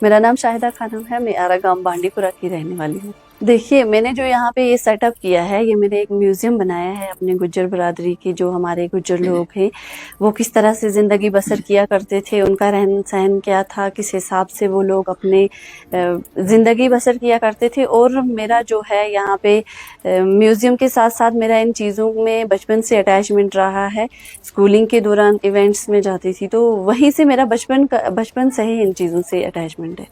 मेरा नाम शाहिदा खानम है। मैं आरा गांव बांडीपुरा की रहने वाली हूँ। देखिए, मैंने जो यहाँ पे ये सेटअप किया है, ये मैंने एक म्यूज़ियम बनाया है अपने गुज्जर बरादरी के। जो हमारे गुज्जर लोग हैं वो किस तरह से ज़िंदगी बसर किया करते थे, उनका रहन सहन क्या था, किस हिसाब से वो लोग अपने ज़िंदगी बसर किया करते थे। और मेरा जो है यहाँ पे म्यूज़ियम के साथ साथ मेरा इन चीज़ों में बचपन से अटैचमेंट रहा है। स्कूलिंग के दौरान इवेंट्स में जाती थी तो वहीं से मेरा बचपन से ही इन चीज़ों से अटैचमेंट है।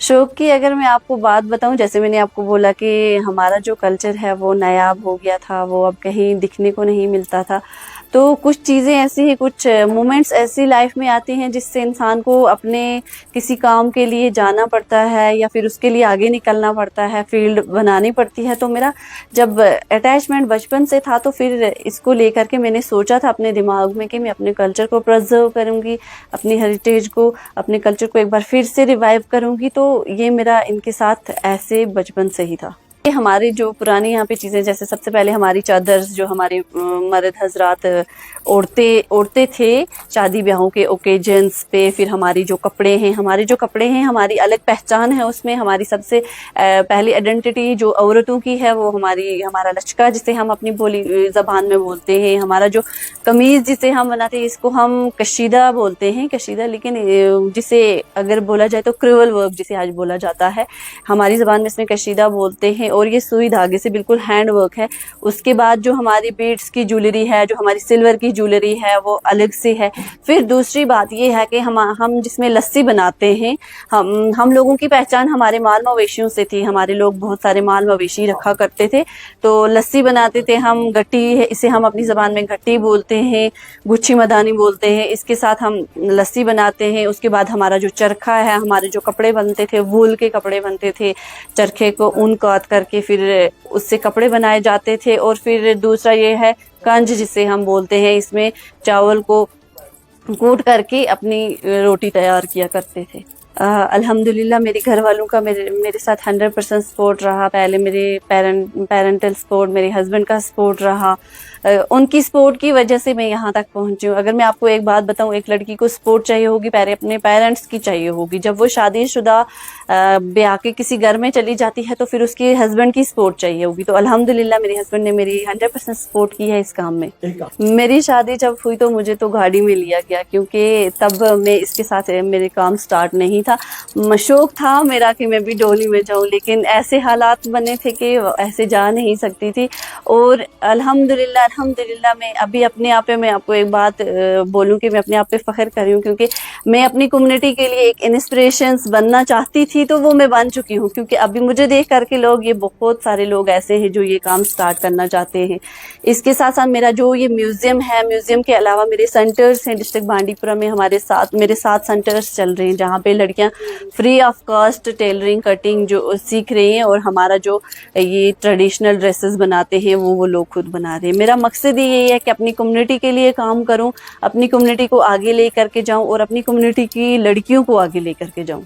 शौक की अगर मैं आपको बात बताऊं, जैसे मैंने आपको बोला कि हमारा जो कल्चर है वो नायाब हो गया था, वो अब कहीं दिखने को नहीं मिलता था। तो कुछ चीज़ें ऐसी ही, कुछ मोमेंट्स ऐसी लाइफ में आती हैं जिससे इंसान को अपने किसी काम के लिए जाना पड़ता है या फिर उसके लिए आगे निकलना पड़ता है, फील्ड बनानी पड़ती है। तो मेरा जब अटैचमेंट बचपन से था तो फिर इसको लेकर के मैंने सोचा था अपने दिमाग में कि मैं अपने कल्चर को प्रिजर्व करूँगी, अपनी हेरिटेज को, अपने कल्चर को एक बार फिर से रिवाइव करूँगी। तो ये मेरा इनके साथ ऐसे बचपन से ही था। हमारी जो पुरानी यहाँ पे चीज़ें, जैसे सबसे पहले हमारी चादर जो हमारे मर्द हजरात ओढ़ते थे शादी ब्याहों के ओकेजन्स पे, फिर हमारी जो कपड़े हैं हमारी अलग पहचान है। उसमें हमारी सबसे पहली आइडेंटिटी जो औरतों की है वो हमारा लचका, जिसे हम अपनी बोली ज़बान में बोलते हैं। हमारा जो कमीज़ जिसे हम बनाते हैं इसको हम कशीदा बोलते हैं, कशीदा, लेकिन जिसे अगर बोला जाए तो क्रिवल वर्क जिसे आज बोला जाता है, हमारी ज़बान में इसमें कशीदा बोलते हैं। और ये सुई धागे से बिल्कुल हैंड वर्क है। उसके बाद जो हमारी बीड्स की ज्वेलरी है, जो हमारी सिल्वर की ज्वेलरी है वो अलग से है। फिर दूसरी बात ये है कि हम जिसमें लस्सी बनाते हैं, हम लोगों की पहचान हमारे माल मवेशियों से थी। हमारे लोग बहुत सारे माल मवेशी रखा करते थे तो लस्सी बनाते थे हम। गट्टी है, इसे हम अपनी ज़बान में गट्टी बोलते हैं, गुच्छी मदानी बोलते हैं। इसके साथ हम लस्सी बनाते हैं। उसके बाद हमारा जो चरखा है, हमारे जो कपड़े बनते थे, वूल के कपड़े बनते थे, चरखे को ऊन काट करके फिर उससे कपड़े बनाए जाते थे। और फिर दूसरा ये है कंज जिसे हम बोलते हैं, इसमें चावल को कूट करके अपनी रोटी तैयार किया करते थे। अल्हम्दुलिल्लाह मेरे घर वालों का मेरे साथ 100% सपोर्ट रहा। पहले मेरे पेरेंटल सपोर्ट, मेरे हस्बैंड का सपोर्ट रहा। उनकी सपोर्ट की वजह से मैं यहाँ तक पहुँची हूँ। अगर मैं आपको एक बात बताऊँ, एक लड़की को सपोर्ट चाहिए होगी, पहले अपने पेरेंट्स की चाहिए होगी। जब वो शादीशुदा ब्याह के किसी घर में चली जाती है तो फिर उसके हस्बैंड की सपोर्ट चाहिए होगी। तो अल्हम्दुलिल्लाह मेरे हस्बैंड ने मेरी 100% सपोर्ट की है इस काम में। मेरी शादी जब हुई तो मुझे तो गाड़ी में लिया गया, क्योंकि तब मैं इसके साथ मेरे काम स्टार्ट नहीं था। शौक था मेरा कि मैं भी डोली में जाऊँ, लेकिन ऐसे हालात बने थे कि ऐसे जा नहीं सकती थी। और अल्हम्दुलिल्लाह मैं अभी अपने आप पे, मैं आपको एक बात बोलूँ कि मैं अपने आप पे फ़ख्र कर रही हूँ, क्योंकि मैं अपनी कम्युनिटी के लिए एक इंस्पिरेशंस बनना चाहती थी तो वो मैं बन चुकी हूँ। क्योंकि अभी मुझे देख करके बहुत सारे लोग ऐसे हैं जो ये काम स्टार्ट करना चाहते हैं। इसके साथ साथ मेरा जो ये म्यूज़ियम है, म्यूज़ियम के अलावा मेरे सेंटर्स हैं डिस्ट्रिक्ट बांडीपुरा में। मेरे 7 सेंटर्स चल रहे हैं जहाँ पे लड़कियाँ free of cost tailoring, cutting जो सीख रही हैं। और हमारा जो ये ट्रेडिशनल ड्रेसेस बनाते हैं वो लोग खुद बना रहे हैं। मेरा मकसद यही है कि अपनी कम्युनिटी के लिए काम करूं, अपनी कम्युनिटी को आगे ले करके जाऊं और अपनी कम्युनिटी की लड़कियों को आगे ले करके जाऊं।